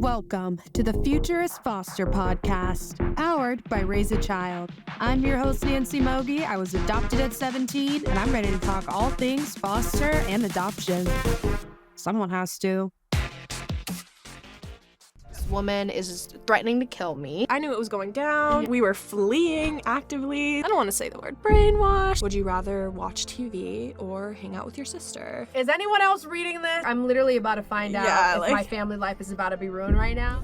Welcome to the Futurist Foster Podcast, powered by Raise a Child. I'm your host, Nancy Mogy. I was adopted at 17, and I'm ready to talk all things foster and adoption. Someone has to. This woman is threatening to kill me. I knew it was going down. We were fleeing actively. I don't want to say the word brainwash. Would you rather watch TV or hang out with your sister? Is anyone else reading this? I'm literally about to find out if my family life is about to be ruined right now.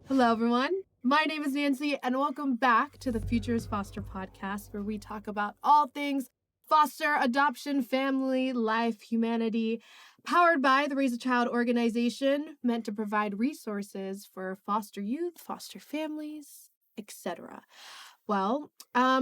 Hello, everyone. My name is Nancy, and welcome back to the Futurist Foster Podcast, where we talk about all things foster, adoption, family, life, humanity, powered by the Raise a Child organization, meant to provide resources for foster youth, foster families, etc. Well,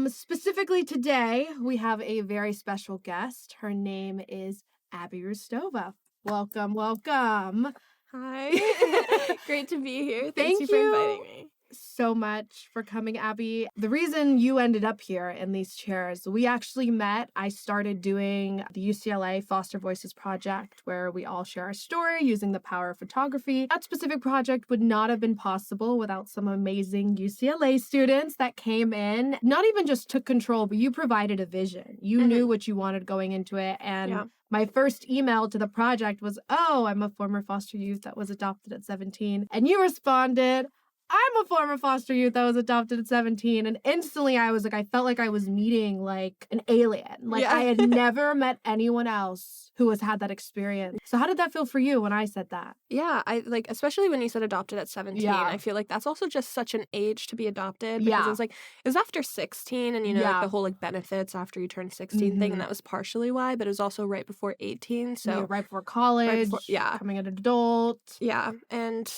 specifically today, we have a very special guest. Her name is Abby Rubtsova. Welcome, welcome. Hi. Great to be here. Thank you for inviting me. So much for coming, Abby. The reason you ended up here in these chairs, we actually met. I started doing the UCLA PhotoVoices Project, where we all share our story using the power of photography. That specific project would not have been possible without some amazing UCLA students that came in, not even just took control, but you provided a vision. You knew what you wanted going into it. And my first email to the project was, "Oh, I'm a former foster youth that was adopted at 17. And you responded, "I'm a former foster youth that was adopted at 17. And instantly I was like, I felt like I was meeting like an alien. Like I had never met anyone else who has had that experience. So how did that feel for you when I said that? Yeah, I like, especially when you said adopted at 17, I feel like that's also just such an age to be adopted. Because it's like, it was after 16 and, you know, like the whole like benefits after you turn 16 thing. And that was partially why, but it was also right before 18. So right before college, becoming an adult. Yeah, and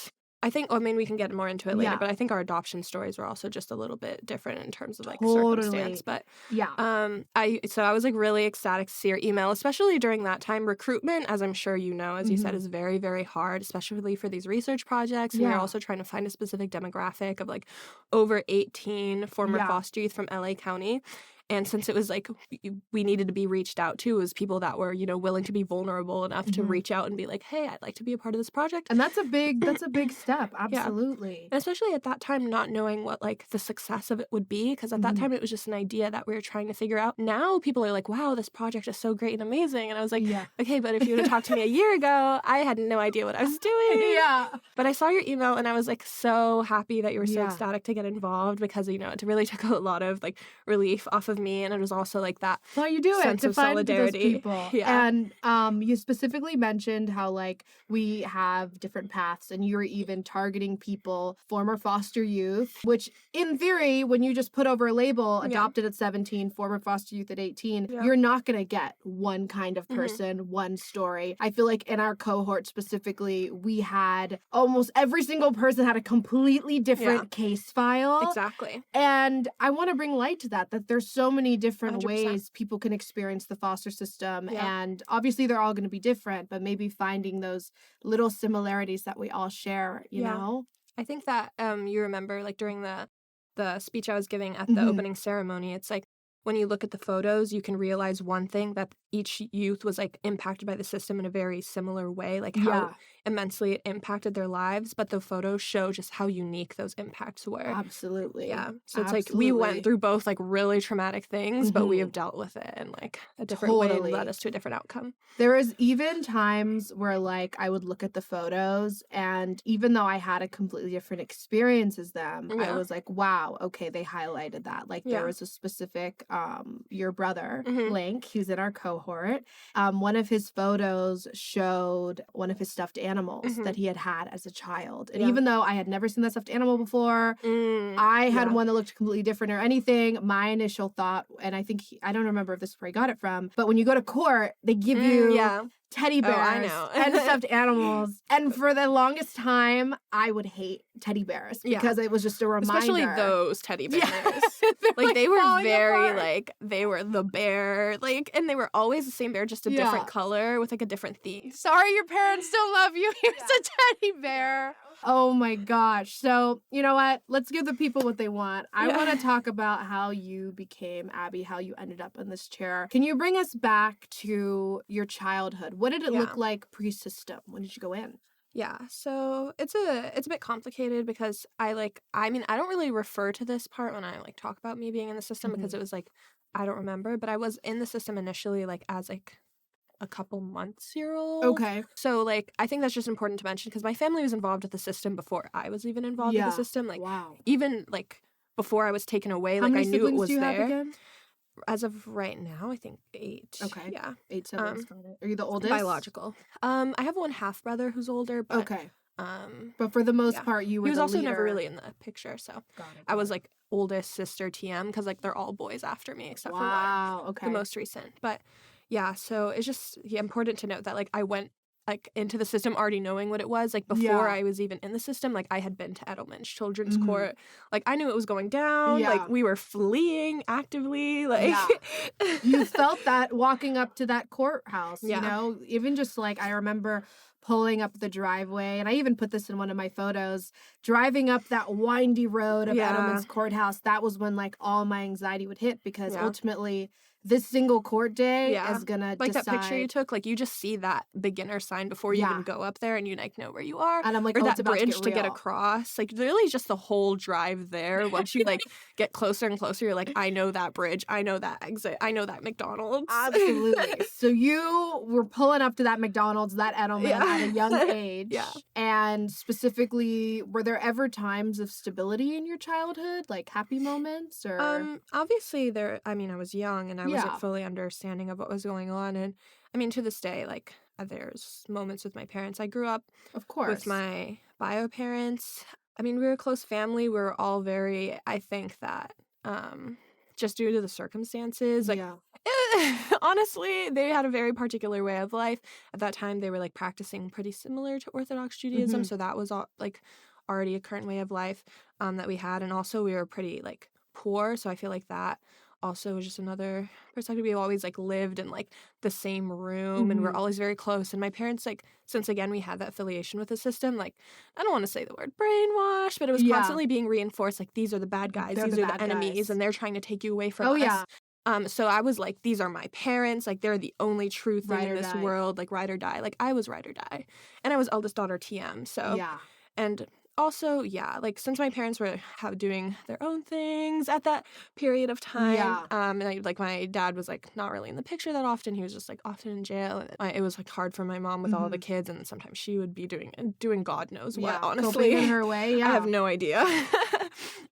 I think, we can get more into it later, but I think our adoption stories were also just a little bit different in terms of like circumstance. But I was like really ecstatic to see your email, especially during that time. Recruitment, as I'm sure you know, as you said, is very, very hard, especially for these research projects. And you're also trying to find a specific demographic of like over 18 former foster youth from LA County. And since it was like we needed to be reached out to, it was people that were, you know, willing to be vulnerable enough to reach out and be like, "Hey, I'd like to be a part of this project." And that's a big step. Absolutely. And especially at that time, not knowing what like the success of it would be, because at that time it was just an idea that we were trying to figure out. Now people are like, "Wow, this project is so great and amazing." And I was like, okay, but if you would have talked to me a year ago, I had no idea what I was doing. But I saw your email and I was like so happy that you were so ecstatic to get involved, because, you know, it really took a lot of like relief off of me, and it was also like that you do sense it of solidarity. Those people. And you specifically mentioned how like we have different paths, and you're even targeting people, former foster youth, which in theory, when you just put over a label, adopted at 17, former foster youth at 18, you're not going to get one kind of person, one story. I feel like in our cohort specifically, we had almost every single person had a completely different case file. Exactly. And I want to bring light to that there's so many different 100%. ways people can experience the foster system. And obviously they're all going to be different, but maybe finding those little similarities that we all share, you know? I think that you remember like during the speech I was giving at the opening ceremony, it's like when you look at the photos, you can realize one thing, that each youth was like impacted by the system in a very similar way, like how immensely it impacted their lives. But the photos show just how unique those impacts were. Absolutely. Yeah. So it's like we went through both like really traumatic things, but we have dealt with it in like a different way and led us to a different outcome. There was even times where like I would look at the photos, and even though I had a completely different experience as them, I was like, wow, okay, they highlighted that. Like there was a specific your brother, Link, who's in our cohort. One of his photos showed one of his stuffed animals that he had as a child. And even though I had never seen that stuffed animal before, I had one that looked completely different or anything. My initial thought, and I think, I don't remember if this is where I got it from, but when you go to court, they give you teddy bears and stuffed animals. And for the longest time, I would hate teddy bears because it was just a reminder. Especially those teddy bears. Like they were very like, they were the bear, like, and they were always the same bear, just a different color with like a different theme. Sorry, your parents don't love you. Here's a teddy bear. Oh my gosh. So, you know what? Let's give the people what they want. I want to talk about how you became Abby, how you ended up in this chair. Can you bring us back to your childhood? What did it look like pre-system? When did you go in? Yeah, so it's a bit complicated because I don't really refer to this part when I like talk about me being in the system because it was like I don't remember, but I was in the system initially like as like a couple months year old. Okay. So like I think that's just important to mention because my family was involved with the system before I was even involved with the system. Like even like before I was taken away, How like many I knew it siblings was do you there. have again? As of right now, I think 8. Okay. Yeah. 8 siblings. Got it. Are you the oldest? Biological. I have one half brother who's older, but okay. But for the most part, you were. He was the also leader. never really in the picture, so I was like oldest sister TM because like they're all boys after me except for one. Okay. The most recent, but yeah. So it's just important to note that like I went like into the system already knowing what it was. Like before I was even in the system, like I had been to Edelman's Children's Court. Like I knew it was going down. Yeah. Like we were fleeing actively. Like you felt that walking up to that courthouse. You know, even just like I remember pulling up the driveway, and I even put this in one of my photos, driving up that windy road of Edelman's Courthouse. That was when like all my anxiety would hit because ultimately this single court day is gonna like decide. that picture you took, like you just see that beginner sign before you even go up there and you like know where you are. And I'm like, or that bridge to get across. Like really just the whole drive there. Once you like get closer and closer, you're like, I know that bridge, I know that exit, I know that McDonald's. Absolutely. So you were pulling up to that McDonald's, that Edelman at a young age. And specifically, were there ever times of stability in your childhood, like happy moments or obviously I was young and I wasn't fully understanding of what was going on. And I mean, to this day, like there's moments with my parents. I grew up, of course, with my bio parents. I mean, we were a close family. We were all very, I think that, just due to the circumstances, like, honestly, they had a very particular way of life. At that time, they were like practicing pretty similar to Orthodox Judaism. So that was all, like already a current way of life that we had. And also we were pretty like poor. So I feel like that also was just another perspective. We always like lived in like the same room and we're always very close. And my parents, like, since again we had that affiliation with the system, like I don't want to say the word brainwash, but it was constantly being reinforced, like these are the bad guys, these are the enemies, and they're trying to take you away from us. So I was like, these are my parents, like they're the only true thing in this world, like ride or die. Like I was ride or die. And I was eldest daughter TM. So and also, like since my parents were doing their own things at that period of time, and like my dad was like not really in the picture that often. He was just like often in jail. And it was like hard for my mom with all the kids, and sometimes she would be doing God knows what. Honestly, in her way. I have no idea.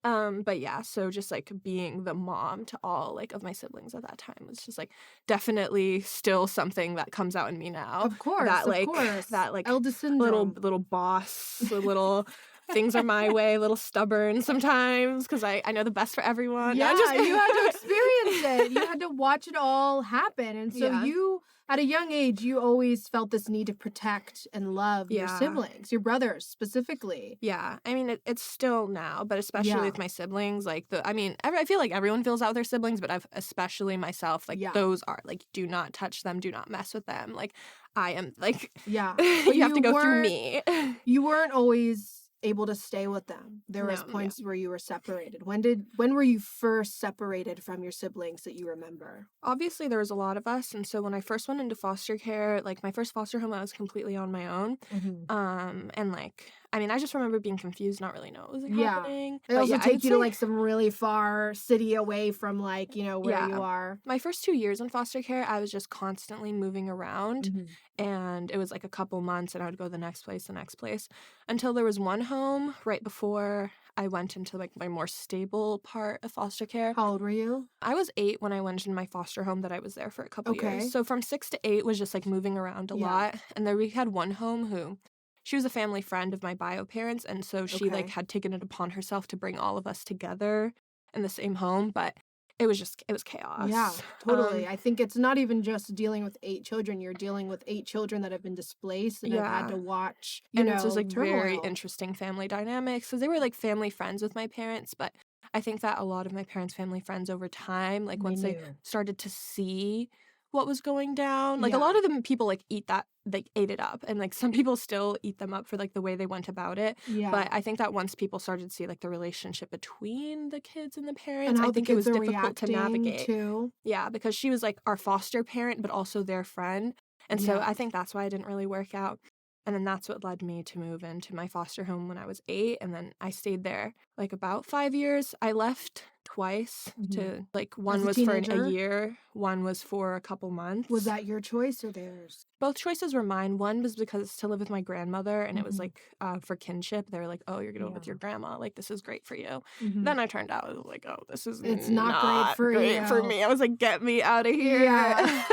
But so just like being the mom to all like of my siblings at that time was just like definitely still something that comes out in me now. Of course, that like eldest syndrome. little boss, little. Things are my way, a little stubborn sometimes because I know the best for everyone. Yeah, you had to experience it. You had to watch it all happen. And so you, at a young age, you always felt this need to protect and love your siblings, your brothers specifically. Yeah, I mean, it's still now, but especially with my siblings, like I feel like everyone feels out with their siblings, but especially myself, like those are like, do not touch them, do not mess with them. Like I am like, you have to go through me. You weren't always able to stay with them. There was points where you were separated. When were you first separated from your siblings that you remember? Obviously there was a lot of us, and so when I first went into foster care, like my first foster home, I was completely on my own. And like I just remember being confused, not really know what was happening. They also take you to like some really far city away from like, you know, where you are. My first 2 years in foster care, I was just constantly moving around, and it was like a couple months, and I would go to the next place, until there was one home right before I went into like my more stable part of foster care. How old were you? I was 8 when I went into my foster home that I was there for a couple years. So from 6 to 8 was just like moving around a lot. And then we had one home who, she was a family friend of my bio parents, and so she like had taken it upon herself to bring all of us together in the same home, but it was chaos. Yeah, totally. I think it's not even just dealing with 8 children. You're dealing with 8 children that have been displaced and have had to watch, you know, it's just like turmoil. Very interesting family dynamics. So they were like family friends with my parents, but I think that a lot of my parents' family friends over time, like once they started to see what was going down, like a lot of them people like ate it up, and like some people still eat them up for like the way they went about it. But I think that once people started to see like the relationship between the kids and the parents, and I think it was difficult to navigate too. Yeah, because she was like our foster parent but also their friend, and so I think that's why it didn't really work out. And then that's what led me to move into my foster home when I was 8. And then I stayed there like about 5 years. I left twice to like one was for a year, one was for a couple months. Was that your choice or theirs? Both choices were mine. One was because to live with my grandmother, and it was like for kinship. They were like, "Oh, you're gonna live with your grandma. Like, this is great for you." Then I turned out, I was like, "Oh, this is not great for me." I was like, "Get me out of here." Yeah.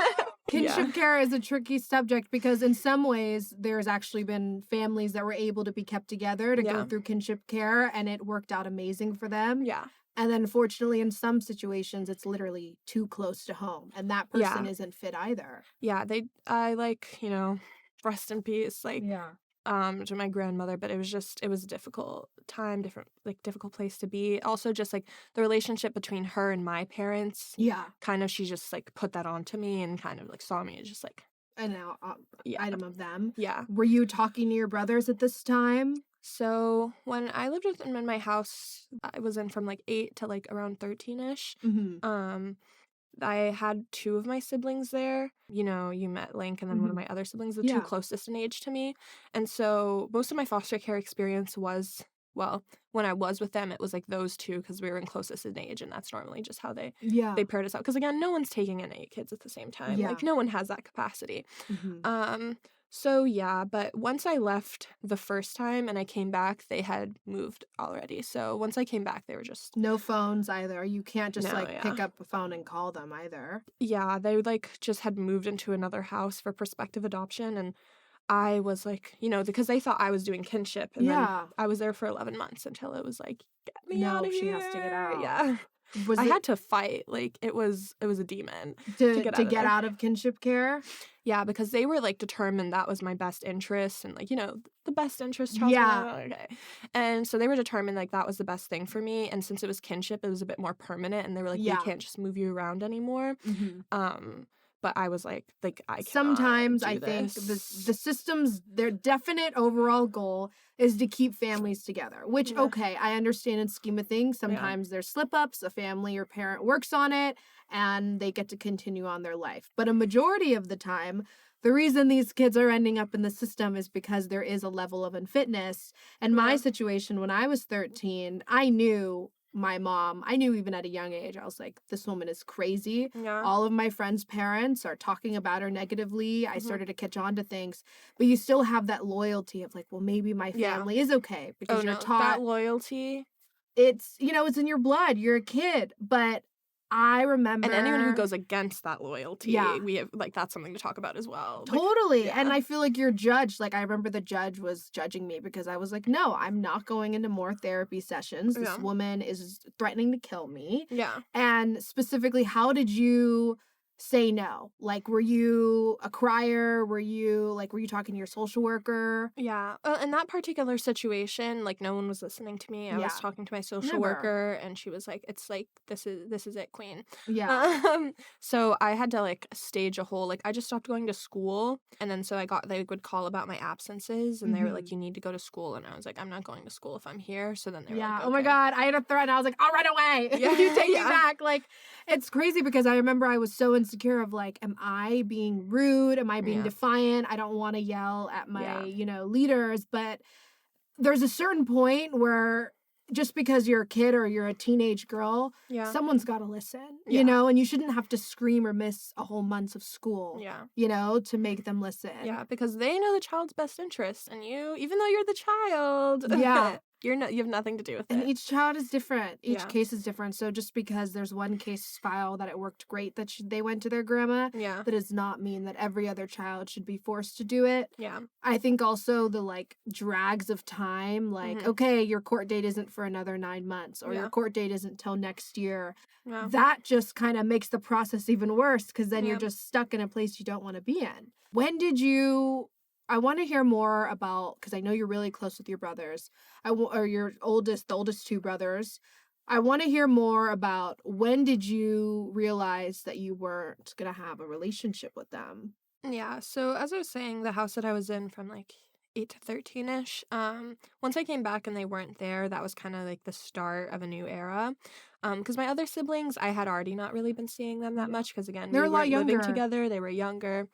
Kinship care is a tricky subject because in some ways there's actually been families that were able to be kept together to go through kinship care, and it worked out amazing for them. Yeah. And then unfortunately in some situations it's literally too close to home and that person isn't fit either. Yeah, I like, rest in peace, like to my grandmother, but it was a difficult time, difficult place to be. Also just like the relationship between her and my parents. Yeah. Kind of she just like put that onto me and kind of like saw me as just like an item of them. Yeah. Were you talking to your brothers at this time? So when I lived with them in my house, I was in from like 8 to like around 13-ish. I had 2 of my siblings there. You met Link and then one of my other siblings, the 2 closest in age to me. And so most of my foster care experience was, well, when I was with them, it was like those 2 because we were in closest in age, and that's normally just how they paired us out. Because again, no one's taking in 8 kids at the same time. Like no one has that capacity. So yeah, but once I left the first time and I came back, they had moved already. So once I came back, they were just... No phones either. You can't just pick up a phone and call them either. Yeah, they like just had moved into another house for prospective adoption, and I was like, because they thought I was doing kinship, and then I was there for 11 months until it was like, get me out of here. She has to get out. Yeah. I had to fight. Like it was a demon to get out of kinship care. Yeah, because they were like determined that was my best interest, and like the best interest. Okay. And so they were determined like that was the best thing for me. And since it was kinship, it was a bit more permanent, and they were like, we can't just move you around anymore. But I was like I can't. Sometimes I think the systems, their definite overall goal is to keep families together, which, okay, I understand in scheme of things. Sometimes there's slip-ups, a family or parent works on it, and they get to continue on their life. But a majority of the time, the reason these kids are ending up in the system is because there is a level of unfitness. And my situation, when I was 13, I knew my mom, I knew even at a young age, I was like, this woman is crazy. Yeah. All of my friends' parents are talking about her negatively. I started to catch on to things. But you still have that loyalty of like, well, maybe my family is okay. Because you're taught that loyalty. It's, it's in your blood. You're a kid. But I remember... And anyone who goes against that loyalty, we have, like, that's something to talk about as well. Totally. Like, and I feel like you're judged. Like, I remember the judge was judging me because I was like, no, I'm not going into more therapy sessions. This woman is threatening to kill me. Yeah. And specifically, how did you say no? Like, were you a crier? Were you talking to your social worker? Yeah. In that particular situation, like, no one was listening to me. I was talking to my social worker, and she was like, it's like, this is it, queen. Yeah. So I had to, like, stage a whole, like, I just stopped going to school, and then so they would call about my absences, and they were like, you need to go to school, and I was like, I'm not going to school if I'm here. So then they were like, okay. Oh my God, I had a threat, and I was like, I'll run away. Yeah. You take me back. Like, it's crazy because I remember I was so insecure of like, am I being rude? Am I being defiant? I don't want to yell at my, leaders, but there's a certain point where just because you're a kid or you're a teenage girl, someone's got to listen, and you shouldn't have to scream or miss a whole month of school, to make them listen. Yeah, because they know the child's best interest, and you, even though you're the child, you have nothing to do with it. And each child is different. Each case is different. So just because there's one case file that it worked great that they went to their grandma, that does not mean that every other child should be forced to do it. Yeah. I think also the like drags of time, like, okay, your court date isn't for another 9 months, or your court date isn't till next year. Yeah. That just kind of makes the process even worse because then you're just stuck in a place you don't want to be in. When did you... I want to hear more about, because I know you're really close with your brothers, or your the oldest 2 brothers. I want to hear more about when did you realize that you weren't going to have a relationship with them? Yeah, so as I was saying, the house that I was in from like 8 to 13-ish, once I came back and they weren't there, that was kind of like the start of a new era. Because my other siblings, I had already not really been seeing them that much because, again, They're we a lot weren't younger. living together. They were younger.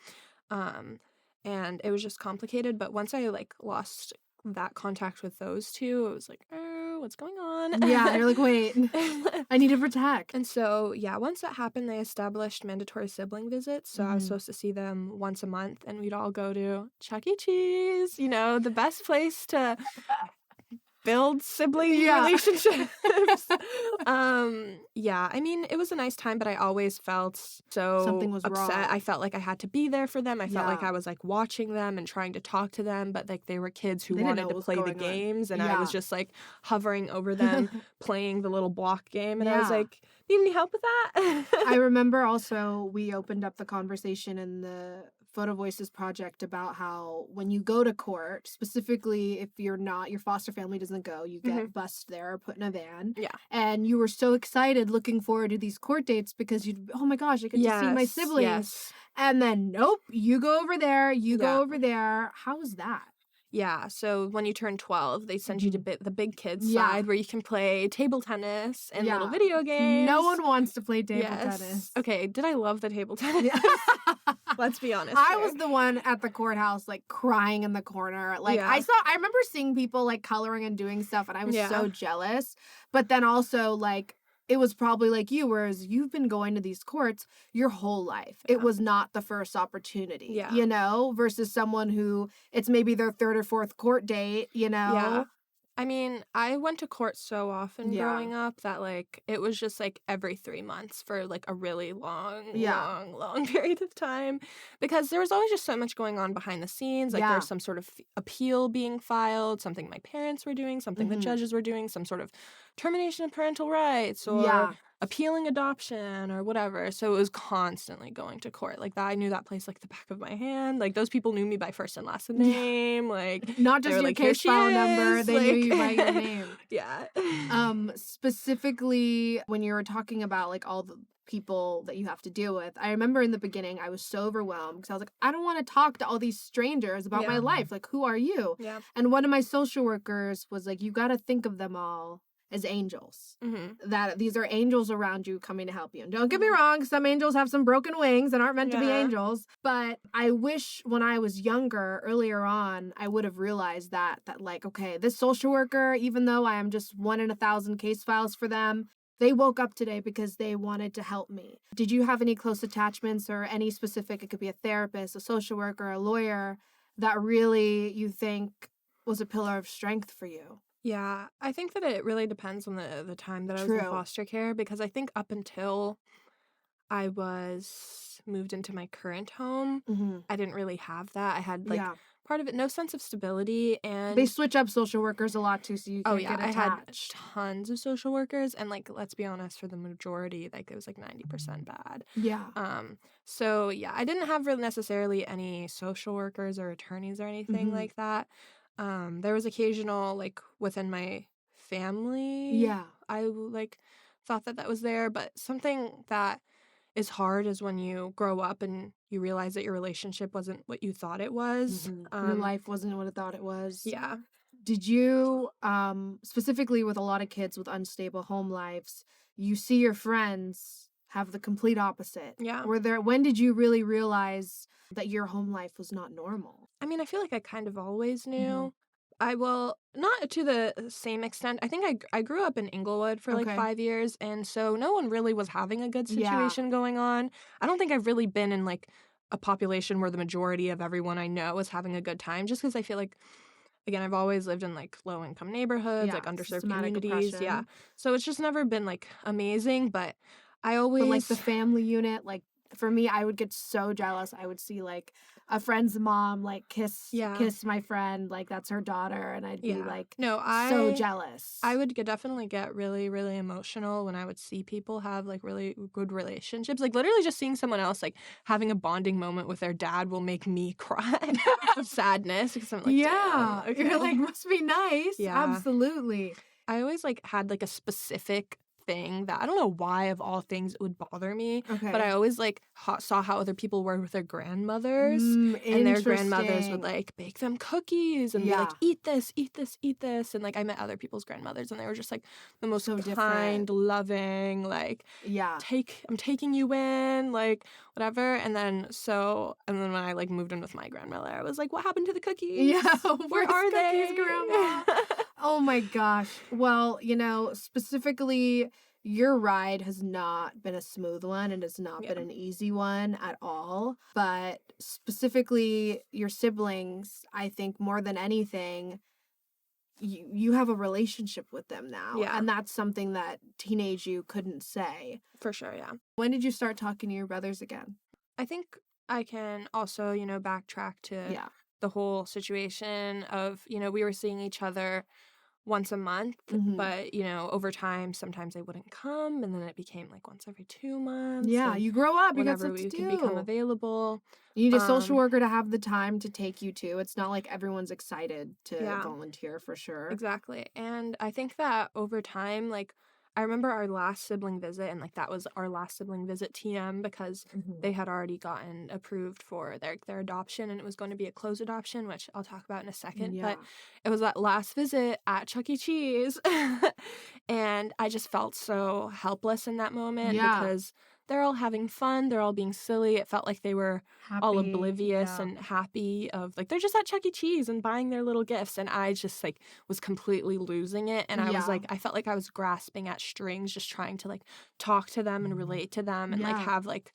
and it was just complicated. But once I like lost that contact with those two, it was like, oh, what's going on? Yeah, you're like, wait, I need to protect. And so, yeah, once that happened, they established mandatory sibling visits. So I was supposed to see them once a month, and we'd all go to Chuck E. Cheese, you know, the best place to build sibling relationships. Yeah, I mean, it was a nice time, but I always felt so something was upset. wrong. I felt like I had to be there for them. I felt like I was like watching them and trying to talk to them, but like they were kids who wanted to play the games, and I was just like hovering over them, playing the little block game, and I was like, need any help with that? I remember also we opened up the conversation in the PhotoVoices Project about how when you go to court, specifically if your foster family doesn't go, you get bused there or put in a van. Yeah. And you were so excited looking forward to these court dates because oh my gosh, I get to see my siblings. Yes. And then nope, you go over there, go over there. How is that? Yeah, so when you turn 12, they send you to the big kids side where you can play table tennis and little video games. No one wants to play table tennis. Okay, did I love the table tennis? Let's be honest. I was the one at the courthouse, like, crying in the corner. Like, I remember seeing people, like, coloring and doing stuff, and I was so jealous. But then also, like, it was probably like you, whereas you've been going to these courts your whole life. It was not the first opportunity, you know, versus someone who it's maybe their third or fourth court date, you know? Yeah. I mean, I went to court so often growing up that, like, it was just, like, every 3 months for, like, a really long period of time. Because there was always just so much going on behind the scenes. Like, there was some sort of appeal being filed, something my parents were doing, something the judges were doing, some sort of termination of parental rights or appealing adoption or whatever. So it was constantly going to court. Like, that, I knew that place like the back of my hand. Like, those people knew me by first and last name. Like, not just your like, case file number, they knew you by your name. Yeah. Specifically, when you were talking about like all the people that you have to deal with, I remember in the beginning I was so overwhelmed because I was like, I don't want to talk to all these strangers about my life. Like, who are you? Yeah. And one of my social workers was like, you got to think of them all as angels. That these are angels around you coming to help you. And don't get me wrong, some angels have some broken wings and aren't meant to be angels. But I wish when I was younger, earlier on, I would have realized that like, okay, this social worker, even though I am just 1 in 1,000 case files for them, they woke up today because they wanted to help me. Did you have any close attachments or any specific, it could be a therapist, a social worker, a lawyer, that really you think was a pillar of strength for you? Yeah, I think that it really depends on the time that I was in foster care, because I think up until I was moved into my current home, I didn't really have that. I had like part of it, no sense of stability, and they switch up social workers a lot too, so you can't get attached. I had tons of social workers, and like, let's be honest, for the majority, like it was like 90% bad. Yeah. So yeah, I didn't have really necessarily any social workers or attorneys or anything like that. There was occasional, like, within my family. Yeah. I, like, thought that was there, but something that is hard is when you grow up and you realize that your relationship wasn't what you thought it was. Your life wasn't what it thought it was. Yeah. Did you, specifically with a lot of kids with unstable home lives, you see your friends have the complete opposite? Yeah. When did you really realize that your home life was not normal? I mean, I feel like I kind of always knew. Not to the same extent. I think I grew up in Inglewood for like 5 years, and so no one really was having a good situation going on. I don't think I've really been in like a population where the majority of everyone I know is having a good time, just because I feel like, again, I've always lived in like low-income neighborhoods, like underserved communities. Oppression. Yeah. So it's just never been like amazing, but I always... But like the family unit, like for me, I would get so jealous. I would see like a friend's mom like kiss my friend, like that's her daughter, and I'd be like so jealous. I would definitely get really, really emotional when I would see people have like really good relationships. Like literally just seeing someone else like having a bonding moment with their dad will make me cry of sadness, because I'm like, you're like, must be nice. Yeah, absolutely. I always like had like a specific thing that I don't know why of all things it would bother me, but I always like saw how other people were with their grandmothers, and their grandmothers would like bake them cookies and be like, eat this, eat this, eat this, and like I met other people's grandmothers and they were just like the most kind, loving, like I'm taking you in, like whatever. And then when I like moved in with my grandmother, I was like, what happened to the cookies? Yeah, where are they, Grandma? Oh my gosh. Well, specifically, your ride has not been a smooth one and has not been an easy one at all. But specifically, your siblings, I think more than anything, you have a relationship with them now. Yeah. And that's something that teenage you couldn't say. For sure, yeah. When did you start talking to your brothers again? I think I can also, backtrack to the whole situation of, we were seeing each other once a month, but, over time, sometimes they wouldn't come, and then it became, like, once every 2 months. Yeah, you grow up, you got stuff to do. Whenever we can become available. You need a social worker to have the time to take you to. It's not like everyone's excited to volunteer, for sure. Exactly, and I think that over time, like, I remember our last sibling visit, and, like, that was our last sibling visit TM because they had already gotten approved for their adoption, and it was going to be a closed adoption, which I'll talk about in a second, but it was that last visit at Chuck E. Cheese, and I just felt so helpless in that moment because they're all having fun, they're all being silly. It felt like they were all oblivious and happy of, like, they're just at Chuck E. Cheese and buying their little gifts, and I just, like, was completely losing it, and I was, like, I felt like I was grasping at strings just trying to, like, talk to them and relate to them and, like, have, like,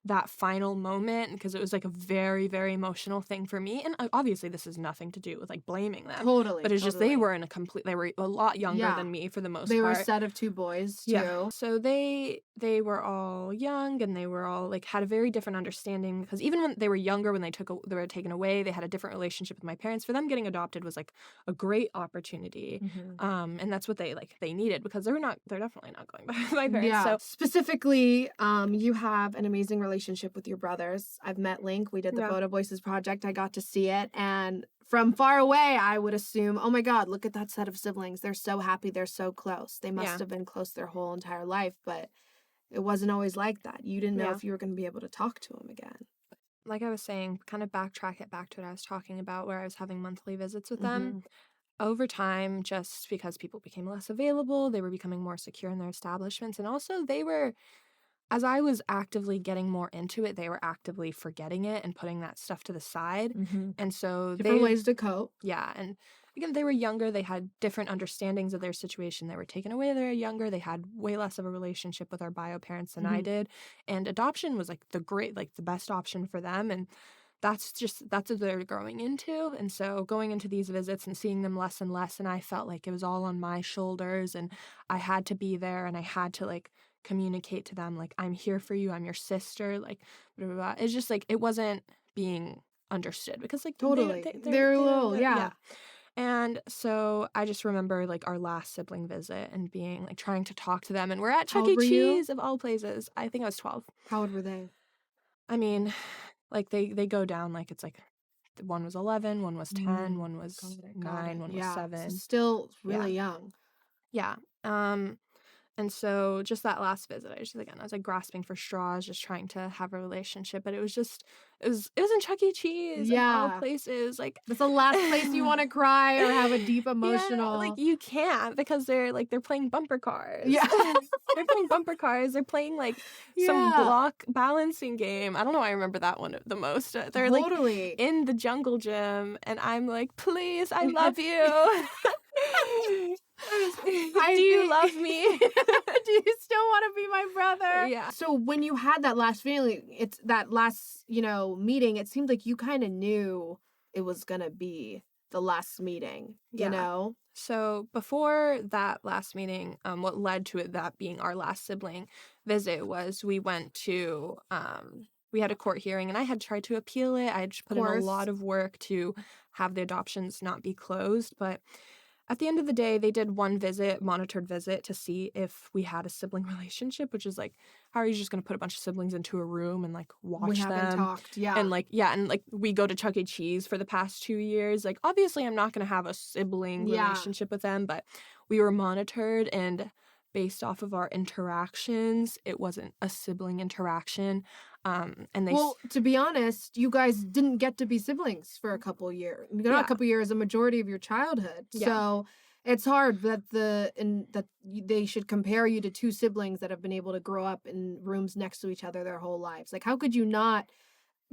that final moment because it was like a very, very emotional thing for me. And obviously this is nothing to do with like blaming them. Totally. But it's just they were a lot younger than me for the most part. They were a set of 2 boys too. Yeah. So they were all young and they were all like had a very different understanding because even when they were younger, when they were taken away, they had a different relationship with my parents. For them getting adopted was like a great opportunity. And that's what they needed because they're definitely not going back to my parents. Yeah. So specifically, you have an amazing relationship with your brothers. I've met Link. We did the PhotoVoices Project. I got to see it. And from far away, I would assume, oh my God, look at that set of siblings. They're so happy. They're so close. They must have been close their whole entire life. But it wasn't always like that. You didn't know if you were going to be able to talk to them again. Like I was saying, kind of backtrack it back to what I was talking about where I was having monthly visits with them. Over time, just because people became less available, they were becoming more secure in their establishments. And also they were, as I was actively getting more into it, they were actively forgetting it and putting that stuff to the side. And so different ways to cope. Yeah. And again, they were younger. They had different understandings of their situation. They were taken away. They were younger. They had way less of a relationship with our bio parents than I did. And adoption was like the best option for them. And that's what they're growing into. And so going into these visits and seeing them less and less, and I felt like it was all on my shoulders and I had to be there and I had to like communicate to them like I'm here for you, I'm your sister, like blah, blah, blah. It's just like it wasn't being understood because like totally they're little. And so I just remember like our last sibling visit and being like trying to talk to them, and we're at Chuck E. Cheese of all places. I think I was 12. How old were they? I mean, like they go down like it's like one was 11, one was 10, one was 9, one was 7. So still really young. Yeah. And so just that last visit, I was like grasping for straws, just trying to have a relationship. But it was in Chuck E. Cheese, of all places. Like that's the last place you want to cry or have a deep emotional. Like you can't because they're playing bumper cars. Yeah, they're playing bumper cars. They're playing like some block balancing game. I don't know why I remember that one the most. They're like in the jungle gym, and I'm like, please, I love you. Do you love me? Do you still want to be my brother? Yeah. So when you had that last feeling, it's that last, meeting, it seemed like you kind of knew it was going to be the last meeting, you know? So before that last meeting, what led to it, that being our last sibling visit, was we went to, we had a court hearing and I had tried to appeal it. I had put in a lot of work to have the adoptions not be closed, but at the end of the day, they did one monitored visit to see if we had a sibling relationship, which is like, how are you just going to put a bunch of siblings into a room and like watch them? We haven't talked, And like, and like we go to Chuck E. Cheese for the past 2 years. Like, obviously I'm not going to have a sibling relationship with them, but we were monitored, and based off of our interactions, it wasn't a sibling interaction. Well, to be honest, you guys didn't get to be siblings for a couple years. Not a couple years, a majority of your childhood. Yeah. So it's hard that that they should compare you to two siblings that have been able to grow up in rooms next to each other their whole lives. Like, how could you not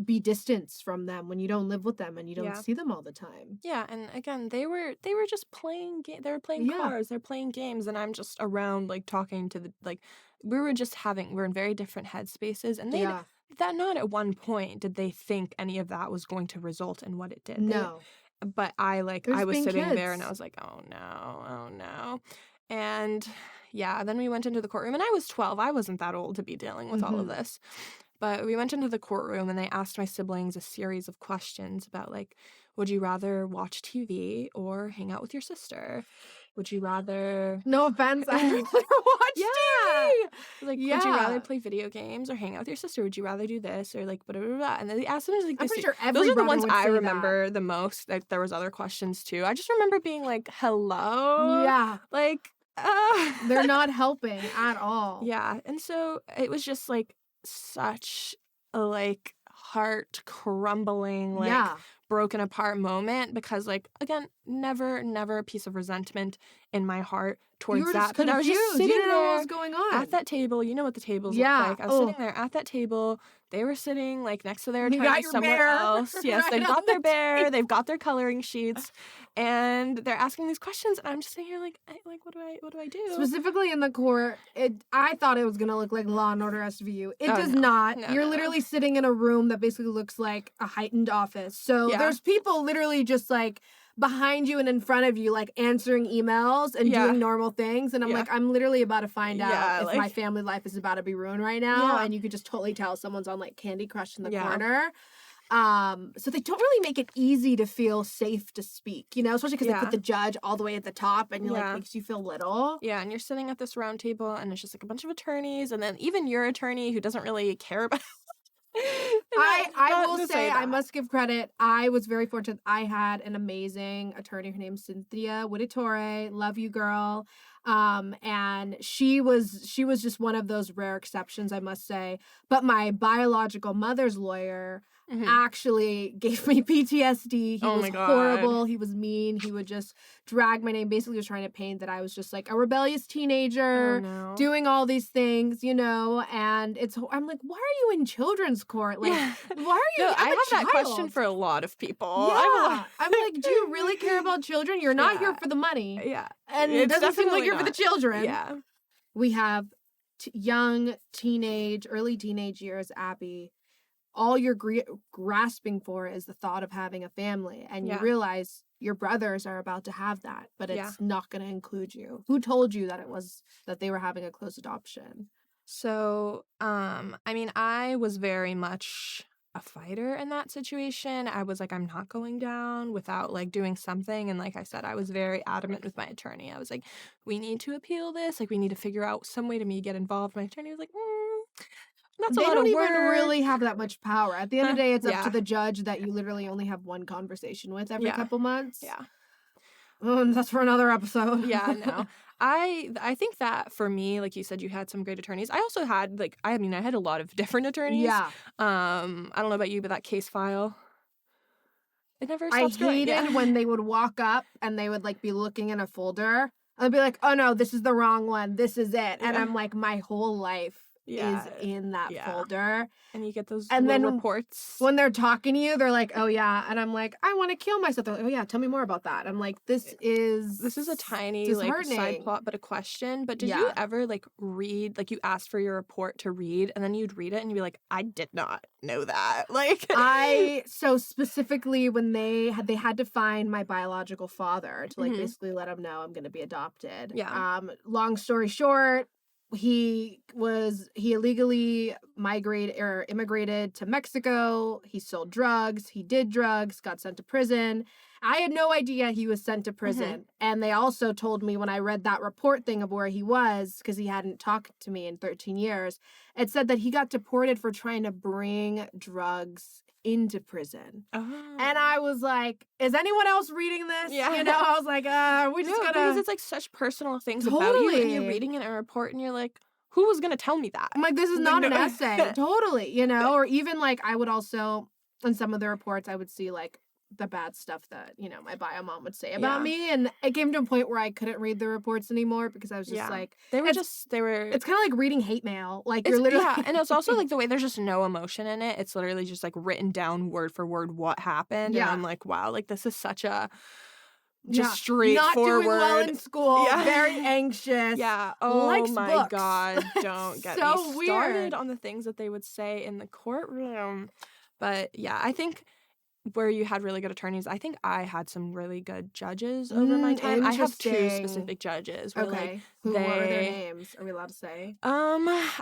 be distanced from them when you don't live with them and you don't see them all the time? Yeah, and again, they were just playing they were playing cards, they're playing games, and I'm just around like talking to we're in very different headspaces, and that not at one point did they think any of that was going to result in what it did. No. But I was sitting there and I was like, oh no. And then we went into the courtroom, and I was 12. I wasn't that old to be dealing with all of this. But we went into the courtroom, and they asked my siblings a series of questions about, like, would you rather watch TV or hang out with your sister? Would you rather... No offense, I would rather watch TV! Like, would you rather play video games or hang out with your sister? Would you rather do this? Or, like, blah, blah, blah. And then they asked them, like, I'm pretty sure every those are the ones would I say remember the most. Like, there was other questions, too. I just remember being like, hello? Yeah. Like, they're not helping at all. Yeah. And so it was just, like, such a, like, heart crumbling, like, broken apart moment, because, like, again, never a piece of resentment in my heart towards that. But I was just sitting there what was going on at that table. You know what the tables look like. I was sitting there at that table. They were sitting, like, next to their attorney somewhere else. Yes, they've got their bear. They've got their coloring sheets, and they're asking these questions. And I'm just sitting here, like, what do I do? Specifically in the court, I thought it was gonna look like Law and Order SVU. It does not. You're literally sitting in a room that basically looks like a heightened office. So there's people literally just like behind you and in front of you, like answering emails and doing normal things. And I'm like, I'm literally about to find out if my family life is about to be ruined right now. And you could just totally tell someone's on like Candy Crush in the corner. So they don't really make it easy to feel safe to speak, you know, especially because they put the judge all the way at the top, and like makes you feel little. Yeah, and you're sitting at this round table, and it's just like a bunch of attorneys, and then even your attorney who doesn't really care about I will say, I must give credit. I was very fortunate. I had an amazing attorney. Her name's Cynthia Wittitore. Love you, girl. And she was just one of those rare exceptions, I must say. But my biological mother's lawyer actually gave me PTSD. He was horrible. He was mean. He would just drag my name. Basically, was trying to paint that I was just like a rebellious teenager doing all these things, you know. And I'm like, why are you in children's court? Like, why are you? I have that question for a lot of people. Yeah, I'm like, do you really care about children? You're not here for the money. Yeah, and it doesn't seem like you're for the children. Yeah, we have young early teenage years, Abby. All you're grasping for is the thought of having a family, and you realize your brothers are about to have that, but it's not going to include you. Who told you that they were having a close adoption? So, I mean, I was very much a fighter in that situation. I was like, I'm not going down without like doing something. And like I said, I was very adamant with my attorney. I was like, we need to appeal this. Like, we need to figure out some way to get involved. My attorney was like, that's a lot of work. They don't even really have that much power. At the end of the day, it's up to the judge that you literally only have one conversation with every couple months. Yeah. And that's for another episode. Yeah, no. I think that for me, like you said, you had some great attorneys. I also had I had a lot of different attorneys. Yeah. I don't know about you, but that case file, it never stops growing. I hated when they would walk up and they would like be looking in a folder. I'd be like, oh no, this is the wrong one. This is it. And I'm like, my whole life is in that folder. And you get those reports. When they're talking to you, they're like, oh yeah. And I'm like, I want to kill myself. They're like, oh yeah, tell me more about that. I'm like, this is a tiny side plot, but a question. But did you ever read, you asked for your report to read, and then you'd read it and you'd be like, I did not know that. So specifically when they had to find my biological father to basically let him know I'm going to be adopted. Yeah. Long story short, he illegally immigrated to Mexico. He sold drugs. He did drugs, got sent to prison. I had no idea he was sent to prison. And they also told me when I read that report thing of where he was, because he hadn't talked to me in 13 years, it said that he got deported for trying to bring drugs into prison. Oh. And I was like, is anyone else reading this? Yeah. You know, I was like, we just gonna... Because it's like such personal things about you, and you're reading it in a report, and you're like, who was gonna tell me that? I'm like, this is not an essay. Totally, you know? Or even like, I would also, in some of the reports, I would see like the bad stuff that, you know, my bio mom would say about me. And it came to a point where I couldn't read the reports anymore because I was just like... It's kind of like reading hate mail. Like, you're literally... Yeah, and it's also like the way there's just no emotion in it. It's literally just like written down word for word what happened. Yeah. And I'm like, wow, like this is such a... just straightforward. Not doing well in school. Yeah. Very anxious. Yeah. Oh likes my books. God. Don't get so me started on the things that they would say in the courtroom. But yeah, I think where you had really good attorneys, I think I had some really good judges over my time. I have two specific judges. Where, okay. What are their names? Are we allowed to say? I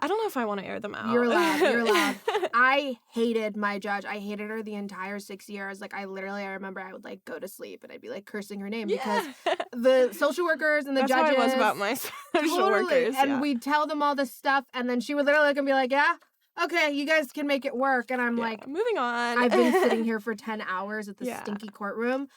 don't know if I want to air them out. You're allowed. I hated my judge. I hated her the entire 6 years. Like, I remember I would like go to sleep and I'd be like cursing her name because the social workers and the That's judges. That's how I was about my social workers. And we'd tell them all this stuff, and then she would literally look and be like, yeah, okay, you guys can make it work. And I'm like, moving on. I've been sitting here for 10 hours at this stinky courtroom.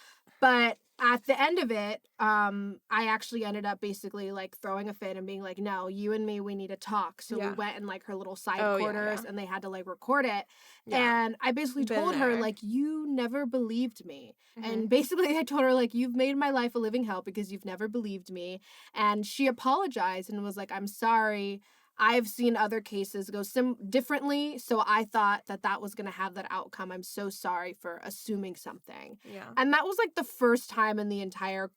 But at the end of it, I actually ended up basically like throwing a fit and being like, no, you and me, we need to talk. So we went in like her little side quarters and they had to like record it. Yeah. And I basically told her like, you never believed me. Mm-hmm. And basically I told her like, you've made my life a living hell because you've never believed me. And she apologized and was like, I'm sorry. I've seen other cases go differently, so I thought that was going to have that outcome. I'm so sorry for assuming something. Yeah. And that was like the first time in the entire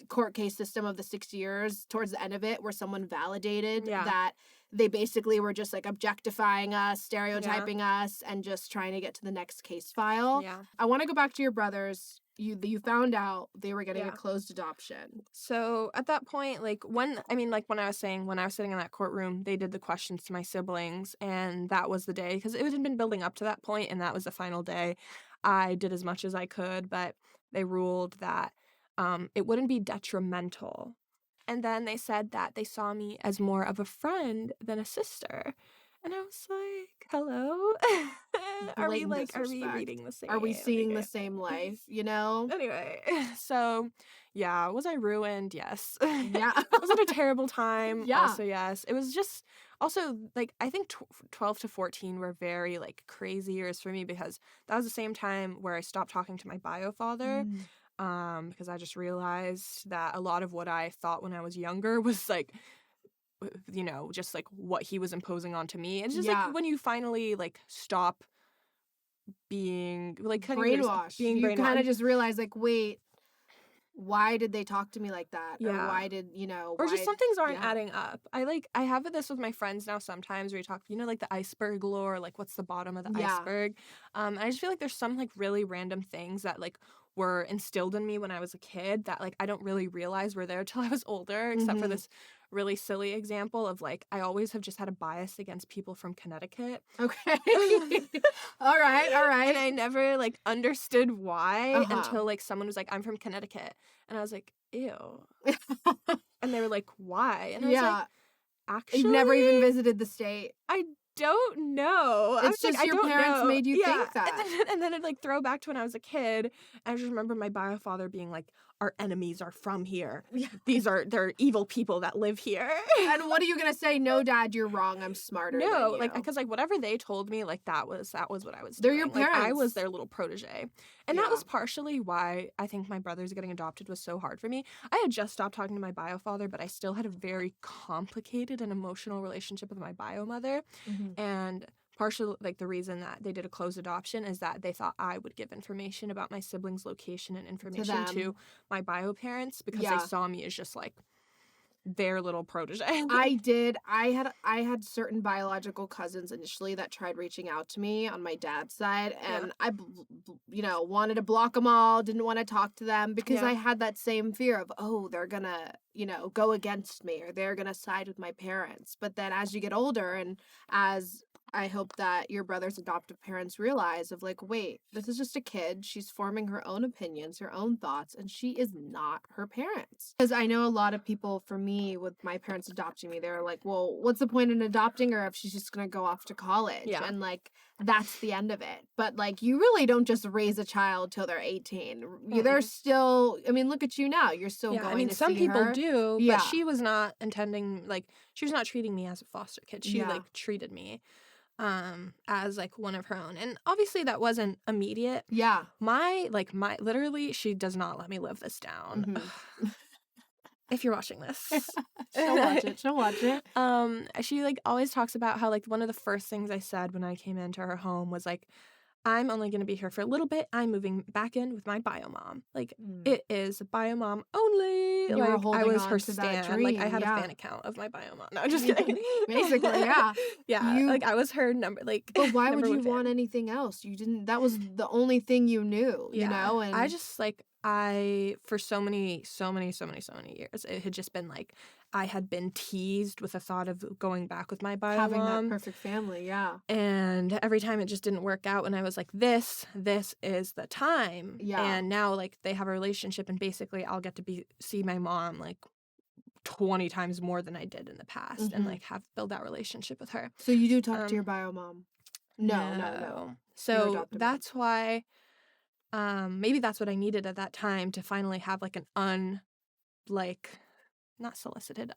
court case system of the 6 years, towards the end of it, where someone validated that they basically were just like objectifying us, stereotyping us, and just trying to get to the next case file. Yeah. I want to go back to your brothers. You found out they were getting a closed adoption. So at that point, when I was sitting in that courtroom, they did the questions to my siblings, and that was the day, because it had been building up to that point, and that was the final day. I did as much as I could, but they ruled that it wouldn't be detrimental. And then they said that they saw me as more of a friend than a sister. And I was like, hello? Are we reading the same? Are we seeing the same life, you know? Anyway, so yeah, was I ruined? Yes. Yeah. Was it a terrible time? Yeah. Also, yes. It was just, also, I think 12 to 14 were very, crazy years for me, because that was the same time where I stopped talking to my bio father. Because I just realized that a lot of what I thought when I was younger was, just what he was imposing onto me. It's just when you finally stop being brainwashed. You kind of just realize wait, why did they talk to me like that? Yeah. Or why did, or just some things aren't adding up. I have this with my friends now sometimes, where you talk, the iceberg lore, what's the bottom of the iceberg. And I just feel like there's some really random things that were instilled in me when I was a kid that I don't really realize were there till I was older, except for this really silly example of I always have just had a bias against people from Connecticut. Okay. All right. And I never understood why until someone was like, I'm from Connecticut. And I was like, ew. And they were like, why? And I was like, actually, you've never even visited the state. I don't know. It's just your parents made you think that. And then I'd throw back to when I was a kid. I just remember my bio father being like, our enemies are from here. Yeah. They're evil people that live here. And what are you gonna say? No, Dad, you're wrong. I'm smarter than you. Because whatever they told me, that was what I was doing. They're your parents. I was their little protege. And that was partially why I think my brothers getting adopted was so hard for me. I had just stopped talking to my bio father, but I still had a very complicated and emotional relationship with my bio mother. Mm-hmm. And partially, the reason that they did a closed adoption is that they thought I would give information about my siblings' location and information to my bio parents, because they saw me as just their little protege. I had certain biological cousins initially that tried reaching out to me on my dad's side, and I wanted to block them all, didn't want to talk to them, because I had that same fear of, they're gonna go against me, or they're gonna side with my parents. But then as you get older, and as I hope that your brother's adoptive parents realize of wait, this is just a kid. She's forming her own opinions, her own thoughts, and she is not her parents. Because I know a lot of people, for me, with my parents adopting me, they're like, well, what's the point in adopting her if she's just going to go off to college? Yeah. And that's the end of it. But like, you really don't just raise a child till they're 18. They're still, I mean, look at you now. You're still going to see some people her. do, but she was not intending, like, she was not treating me as a foster kid. She like treated me as like one of her own. And obviously that wasn't immediate. Yeah. Literally, she does not let me live this down. Mm-hmm. If you're watching this. She'll watch it. She like always talks about how like one of the first things I said when I came into her home was like, I'm only going to be here for a little bit. I'm moving back in with my bio mom. Like, it is bio mom only. You like, were I was her stan. Like, I had a fan account of my bio mom. No, just kidding. Basically, yeah. Like, I was her number, like, but why would you want anything else? You didn't, that was the only thing you knew, you know? And I just, like, for so many years, it had just been, like, I had been teased with the thought of going back with my bio having mom. That perfect family, yeah. And every time it just didn't work out, and I was like, this is the time. Yeah. And now, like, they have a relationship, and basically I'll get to see my mom, like, 20 times more than I did in the past, and, like, build that relationship with her. So you do talk to your bio mom? No. So that's why, maybe that's what I needed at that time to finally have, like, an not solicited,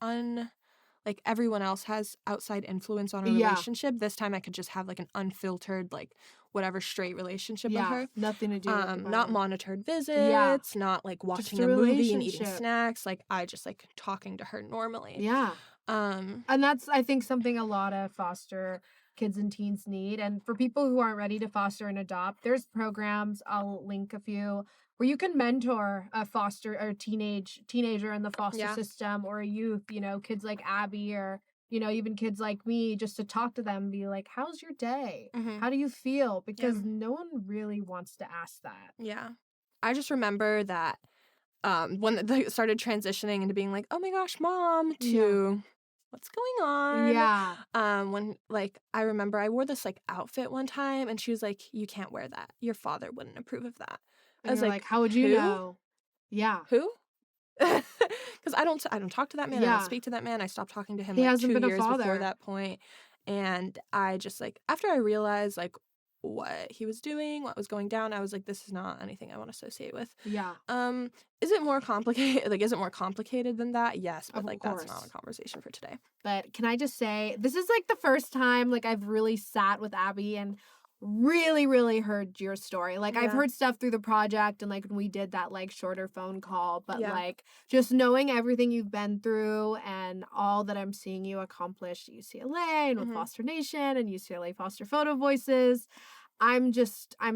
like everyone else has outside influence on a relationship. This time I could just have like an unfiltered, like whatever straight relationship with her. Nothing to do with not monitored visits, not like watching a movie and eating snacks. Like I just like talking to her normally. Yeah. And that's, I think, something a lot of foster kids and teens need. And for people who aren't ready to foster and adopt, there's programs, I'll link a few, where you can mentor a foster or teenager in the foster system, or a youth, you know, kids like Abby, or, you know, even kids like me, just to talk to them and be like, how's your day? How do you feel? Because no one really wants to ask that. Yeah. I just remember that when they started transitioning into being like, oh my gosh, mom, to what's going on? Yeah. When, like, I remember I wore this, like, outfit one time, and she was like, you can't wear that. Your father wouldn't approve of that. I was like, how would you know? Yeah. Who? Because I don't talk to that man. I don't speak to that man. I stopped talking to him like 2 years before that point. And I just, like, after I realized, like, what he was doing, what was going down, I was like, this is not anything I want to associate with. Yeah. Is it more complicated? Like, is it more complicated than that? Yes, but like that's not a conversation for today. But can I just say, this is like the first time like I've really sat with Abby and really, really heard your story. Like I've heard stuff through the project and like when we did that like shorter phone call, but like just knowing everything you've been through and all that I'm seeing you accomplish at UCLA and with Foster Nation and UCLA Foster Photo Voices, I'm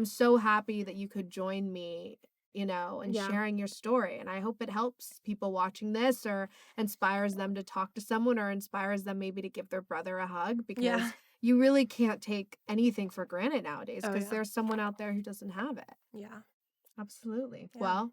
so happy that you could join me, you know, and sharing your story. And I hope it helps people watching this or inspires them to talk to someone or inspires them maybe to give their brother a hug, because you really can't take anything for granted nowadays because there's someone out there who doesn't have it. Yeah. Absolutely. Yeah. Well,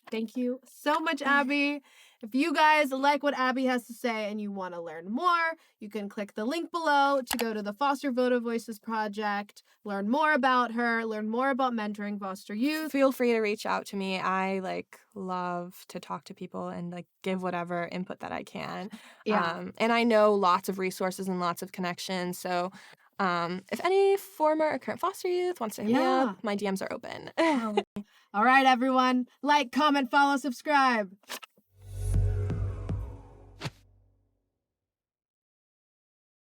thank you so much, Abby. If you guys like what Abby has to say and you want to learn more, you can click the link below to go to the Foster PhotoVoices Project, learn more about her, learn more about mentoring foster youth. Feel free to reach out to me. I love to talk to people and give whatever input that I can. Yeah. And I know lots of resources and lots of connections. So if any former or current foster youth wants to hit me up, my DMs are open. All right, everyone. Like, comment, follow, subscribe.